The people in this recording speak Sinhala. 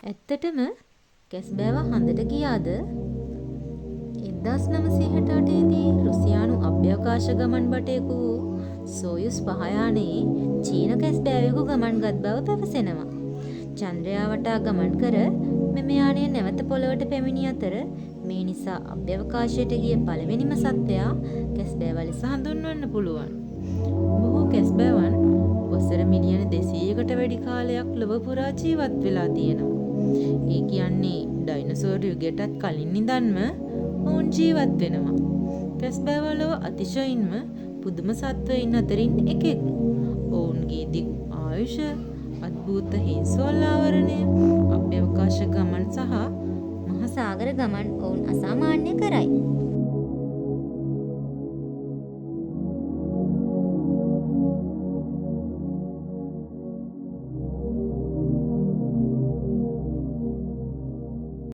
ඇත්තටම කැස්බෑව හඳට ගියාද? 1968 දී රුසියානු අභ්‍යවකාශ ගමන් බටයෙකු වූ සෝයුස් 5 යානයේ චීන කැස්බෑවෙකු ගමන් ගත් බව පැවසෙනවා. චන්ද්‍රයා වටා ගමන් කර මෙම යානය නැවත පොළොවට පැමිණි අතර මේ නිසා අභ්‍යවකාශයට ගිය පළවෙනිම සත්වයා කැස්බෑව ලෙස හඳුන්වන්න පුළුවන්. බොහෝ කැස්බෑවන් වසර මිලියන 200කට වැඩි කාලයක් ලොව පුරා ජීවත් වෙලා තියෙනවා. ඒ කියන්නේ ඩයිනසෝර් යුගයටත් කලින් ඉඳන්ම ඔවුන් ජීවත් වෙනවා. කැස්බෑවලෝ අතිශයින්ම පුදුම සත්වයින් අතරින් එකෙක්. ඔවුන්ගේ දිගු ආයුෂ, අද්භූත හිංසෝල් ආවරණය, අභ්‍යවකාශ ගමන් සහ මහා සාගර ගමන් ඔවුන් අසාමාන්‍ය කරයි.